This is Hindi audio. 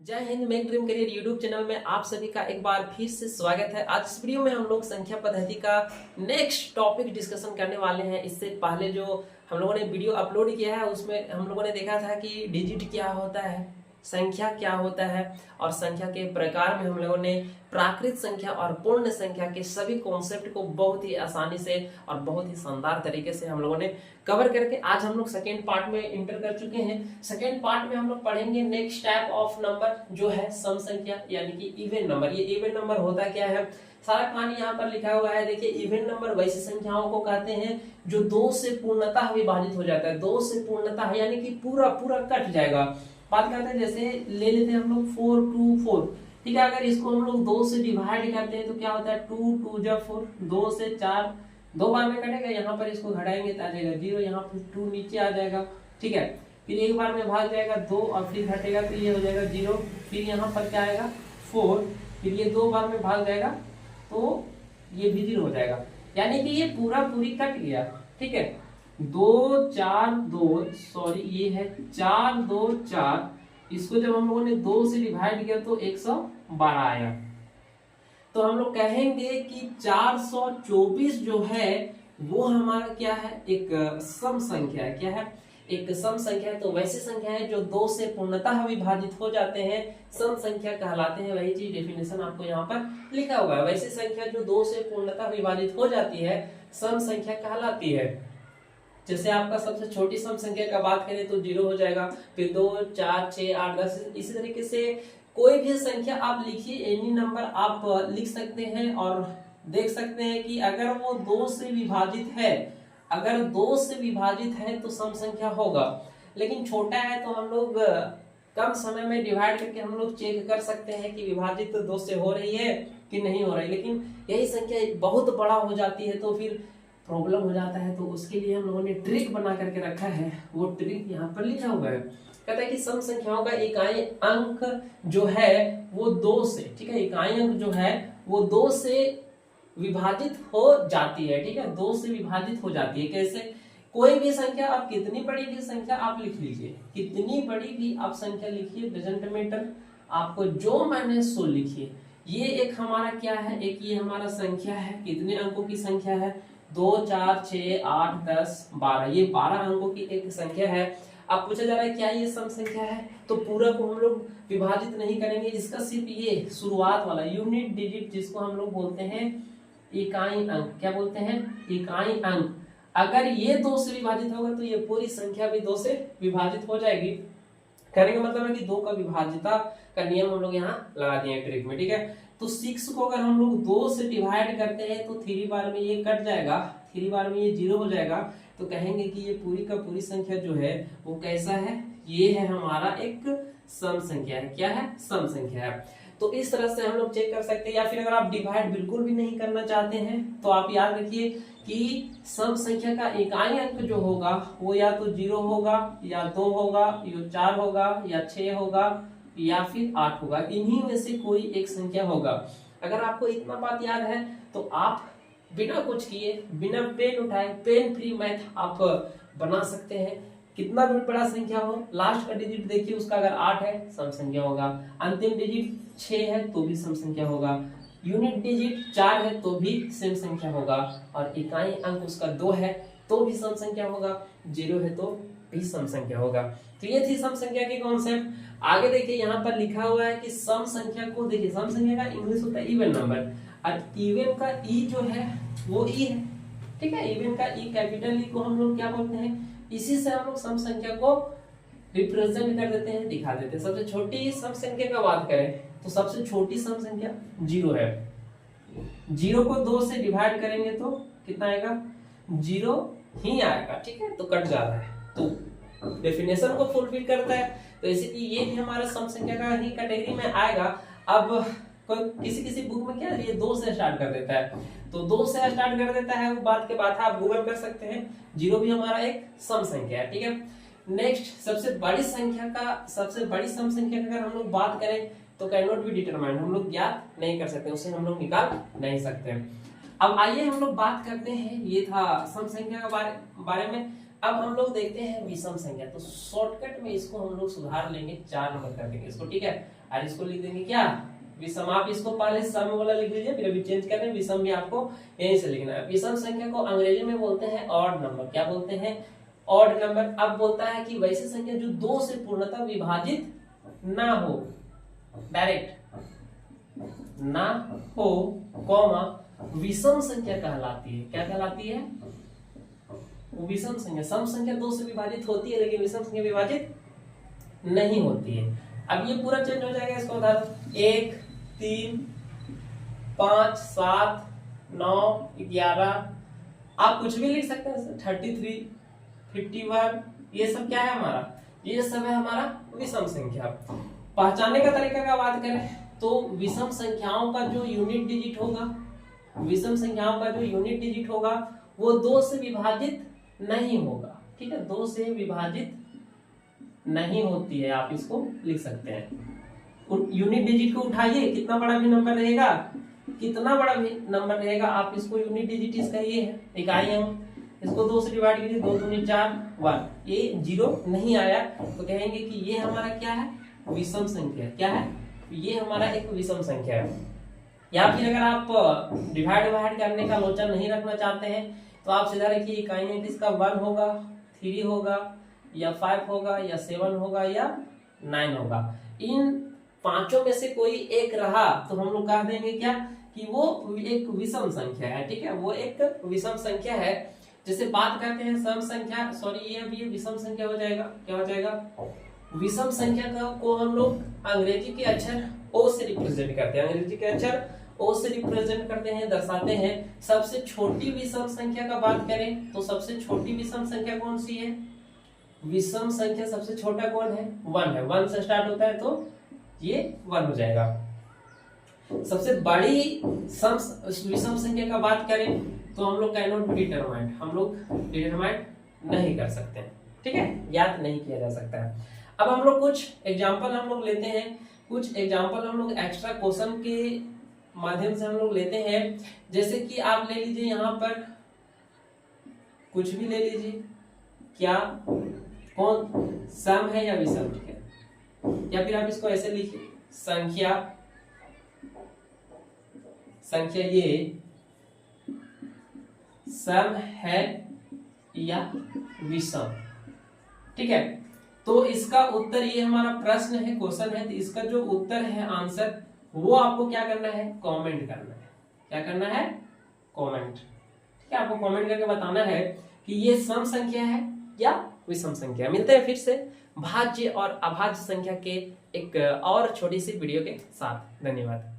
जय Hind. Make dream career YouTube channel में आप सभी का एक बार फिर से स्वागत है। आज इस वीडियो में हम लोग संख्या पद्धति का नेक्स्ट टॉपिक डिस्कशन करने वाले हैं। इससे पहले जो हम लोगों ने वीडियो अपलोड किया है उसमें हम लोगों ने देखा था कि डिजिट क्या होता है, संख्या क्या होता है और संख्या के प्रकार में हम लोगों ने प्राकृत संख्या और पूर्ण संख्या के सभी कॉन्सेप्ट को बहुत ही आसानी से और बहुत ही शानदार तरीके से हम लोगों ने कवर करके आज हम लोग सेकेंड पार्ट में इंटर कर चुके हैं। सेकेंड पार्ट में हम लोग पढ़ेंगे नेक्स्ट टाइप ऑफ नंबर जो है सम संख्या यानी कि इवन नंबर। ये इवन नंबर होता क्या है, सारा कहानी यहाँ पर लिखा हुआ है। देखिए, इवन नंबर वैसी संख्याओं को कहते हैं जो दो से पूर्णतः विभाजित हो जाता है। दो से पूर्णतः यानी कि पूरा पूरा कट जाएगा। बात करते हैं, जैसे ले लेते हैं हम लोग 4 2 4, ठीक है। अगर इसको हम लोग 2 से डिवाइड करते हैं तो क्या होता है, 2 2 जा 4, 2 से 4 दो बार में कटेगा। यहाँ पर इसको घटाएंगे तो आ जाएगा 0, यहाँ पर 2 नीचे आ जाएगा, ठीक है। फिर एक बार में भाग जाएगा 2 और फिर घटेगा तो ये हो जाएगा 0। फिर यहाँ पर क्या आएगा 4, फिर ये दो बार में भाग जाएगा तो ये भी 0 हो जाएगा, यानी कि ये पूरा पूरी कट गया, ठीक है। 2 4 2 सॉरी ये है 4 2 4, इसको जब हम लोगों ने 2 से डिवाइड किया तो 112 आया। तो हम लोग कहेंगे कि 424 जो है वो हमारा क्या है, एक सम संख्या है। क्या है, एक सम संख्या है। तो वैसी संख्या है जो 2 से पूर्णतः विभाजित हो जाते हैं सम संख्या कहलाते हैं। वही चीज डेफिनेशन आपको यहाँ पर लिखा हुआ है। वैसी संख्या जो 2 से पूर्णतः विभाजित हो जाती है सम संख्या कहलाती है। जैसे आपका सबसे छोटी सम संख्या का बात करें तो 0 हो जाएगा, फिर 2 4 6 8 10, इसी तरीके से कोई भी संख्या आप लिखिए, एनी नंबर आप लिख सकते हैं और देख सकते हैं कि अगर वो 2 से विभाजित है, अगर 2 से विभाजित है तो सम संख्या होगा। लेकिन छोटा है तो हम लोग कम समय में डिवाइड करके हम लोग चेक कर सकते हैं कि विभाजित तो 2 से हो रही है कि नहीं हो रही। लेकिन यही संख्या बहुत बड़ा हो जाती है तो फिर प्रॉब्लम हो जाता है। तो उसके लिए हम लोगों ने ट्रिक बना करके रखा है, वो ट्रिक यहाँ पर लिखा हुआ है। कहता है कि सम संख्याओं का इकाई अंक जो है वो 2 से, ठीक है, इकाई अंक जो है वो 2 से विभाजित हो जाती है, ठीक है, 2 से विभाजित हो जाती है। कैसे, कोई भी संख्या, आप कितनी बड़ी भी संख्या आप लिख लीजिए, कितनी बड़ी भी आप संख्या लिखिए, डजंट मैटर, आपको जो माने सो लिखिए। ये एक हमारा क्या है, एक ये हमारा संख्या है, कितने अंकों की संख्या है, 2 4 6 8 10 12, ये 12 अंकों की एक संख्या है। अब पूछा जा रहा है क्या ये सम संख्या है, तो पूरा को हम लोग विभाजित नहीं करेंगे, इसका सिर्फ ये शुरुआत वाला यूनिट डिजिट जिसको हम लोग बोलते हैं इकाई अंक, क्या बोलते हैं, इकाई अंक, अगर ये 2 से विभाजित होगा तो ये पूरी संख्या भी 2 से विभाजित हो जाएगी। कहने का मतलब है कि 2 का विभाजिता का नियम हम लोग यहाँ लगा दिए ट्रिक में, ठीक है। तो 6 को अगर हम लोग 2 से डिवाइड करते हैं तो 3 बार में ये कट जाएगा, 3 बार में ये 0 हो जाएगा। तो कहेंगे कि ये पूरी का पूरी संख्या जो है वो कैसा है, ये है हमारा एक सम संख्या है। क्या है, सम संख्या है। तो इस तरह से हम लोग चेक कर सकते हैं। या फिर अगर आप डिवाइड बिल्कुल भी नहीं करना चाहते हैं तो आप याद रखिए कि सम संख्या का इकाई अंक जो होगा वो या तो 0 होगा या 2 होगा या 4 होगा या 6 होगा या फिर 8 होगा, इन्हीं में से कोई एक संख्या होगा। अगर आपको इतना बात याद है तो आप बिना कुछ किए, बिना पेन उठाए, पेन फ्री मैथ आप बना सकते हैं। कितना भी बड़ा संख्या हो, लास्ट का डिजिट देखिए, उसका अगर 8 है सम संख्या होगा, अंतिम डिजिट 6 है तो भी सम संख्या होगा, यूनिट डिजिट 4 है तो भी सेम संख्या होगा, और इकाई अंक उसका 2 है तो भी सम संख्या होगा, 0 है तो भी सम संख्या होगा। तो ये थी सम संख्या की कॉन्सेप्ट। आगे देखिए यहाँ पर लिखा हुआ है कि सम संख्या को, देखिए सम संख्या का इंग्लिश होता है इवन नंबर, और इवन का ई जो है वो ई है, ठीक है। इवन का ई, कैपिटल ई को हम लोग क्या बोलते हैं, इसी से हम लोग सम संख्या को रिप्रेजेंट कर देते हैं, दिखा देते हैं। सबसे छोटी सम संख्या का बात करें तो सबसे छोटी सम संख्या 0 है। 0 को 2 से डिवाइड करेंगे तो कितना आएगा, 0 ही आएगा, ठीक है। तो कट जाता है, तो डेफिनेशन को फुलफिल करता है। तो इसीलिए ये भी हमारा सम संख्या का ही कैटेगरी में आएगा। अब किसी किसी बुक में क्या ये 2 से स्टार्ट कर देता है, तो 2 से स्टार्ट कर देता है, वो बात के बात है, आप गूगल कर सकते हैं। 0 भी हमारा एक सम संख्या है, ठीक है। नेक्स्ट, सबसे बड़ी संख्या का, सबसे बड़ी सम संख्या की अगर हम लोग बात करें तो कैन नॉट बी डिटरमाइंड, हम लोग ज्ञात नहीं कर सकते, उसे हम लोग निकाल नहीं सकते। अब आइए हम लोग बात करते हैं, ये था सम संख्या के बारे में। अब हम लोग देखते हैं विषम संख्या। तो शॉर्टकट में इसको हम लोग सुधार लेंगे, 4 नंबर कर देंगे इसको, ठीक है। और इसको लिख देंगे क्या, विषम। आप इसको पहले सम वाला लिख लीजिए, फिर अभी चेंज कर रहे हैं, विषम भी आपको यहीं से लिखना है। विषम संख्या को अंग्रेजी में बोलते हैं ऑड नंबर। क्या बोलते हैं, ऑड नंबर। अब बोलता है कि वैसी संख्या जो 2 से पूर्णतः विभाजित ना हो, डायरेक्ट ना हो, कॉमा विषम संख्या कहलाती है। क्या कहलाती है, विषम संख्या। सम संख्या 2 से विभाजित होती है, लेकिन विषम संख्या विभाजित नहीं होती है। अब ये पूरा चेंज हो जाएगा, इसको उदाहरण 1 3 5 7 9 11, आप कुछ भी लिख सकते हैं, 33 51, ये सब क्या है हमारा, ये सब है हमारा विषम संख्या। पहचानने का तरीका का बात करें तो विषम संख्याओं का जो यूनिट डिजिट होगा, विषम संख्याओं का जो यूनिट डिजिट होगा वो 2 से विभाजित नहीं होगा, ठीक है। 2 से विभाजित नहीं होती है, आप इसको लिख सकते हैं। यूनिट डिजिट को उठाइए, कितना बड़ा भी नंबर रहेगा, कितना बड़ा भी नंबर रहेगा, आप इसको यूनिट डिजिट इसका ये है, इकाई है, इसको 2 से डिवाइड कीजिए, 2 दूनी 4 1, ये 0 नहीं आया तो कहेंगे कि ये हमारा क्या है, विषम संख्या। क्या है, ये हमारा एक विषम संख्या है। या फिर अगर आप डिवाइड करने का लोचा नहीं रखना चाहते हैं तो आप सीधा रखिए, इकाई में इसका 1 होगा, 3 होगा, या 5 होगा, या 7 होगा, या 9 होगा। इन पांचों में से कोई एक रहा तो हम लोग कह देंगे क्या, कि वो एक विषम संख्या है, ठीक है, वो एक विषम संख्या है। जैसे बात करते हैं सम संख्या, सॉरी ये अभी विषम संख्या हो जाएगा। क्या हो जाएगा, विषम संख्या को हम लोग अंग्रेजी के अक्षर ओ से रिप्रेजेंट करते हैं, अंग्रेजी के अक्षर ओ से रिप्रेजेंट करते हैं, दर्शाते हैं। सबसे छोटी विषम संख्या का बात करें तो सबसे छोटी विषम संख्या कौन सी है, विषम संख्या सबसे छोटा कौन है, 1 है। 1 से स्टार्ट होता है तो ये 1 हो जाएगा। सबसे बड़ी विषम संख्या का बात करें तो हम लोग कैन नॉट बी डिटरमाइंड, हम लोग डिटरमाइंड नहीं कर सकते, ठीक है, ज्ञात नहीं किया जा सकता है। अब हम लोग कुछ एग्जांपल हम लोग लेते हैं, कुछ एग्जांपल हम लोग एक्स्ट्रा क्वेश्चन के माध्यम से हम लोग लेते हैं। जैसे कि आप ले लीजिए यहाँ पर कुछ भी ले लीजिए, क्या कौन सम है या विषम है, या फिर आप इसको ऐसे लिखिए, संख्या ये सम है या विषम, ठीक है। तो इसका उत्तर, ये हमारा प्रश्न है, क्वेश्चन है, तो इसका जो उत्तर है, आंसर, वो आपको क्या करना है, कमेंट करना है। क्या करना है, कमेंट, ठीक है। आपको कमेंट करके बताना है कि ये सम संख्या है या विषम संख्या। मिलते हैं फिर से भाज्य और अभाज्य संख्या के एक और छोटी सी वीडियो के साथ। धन्यवाद।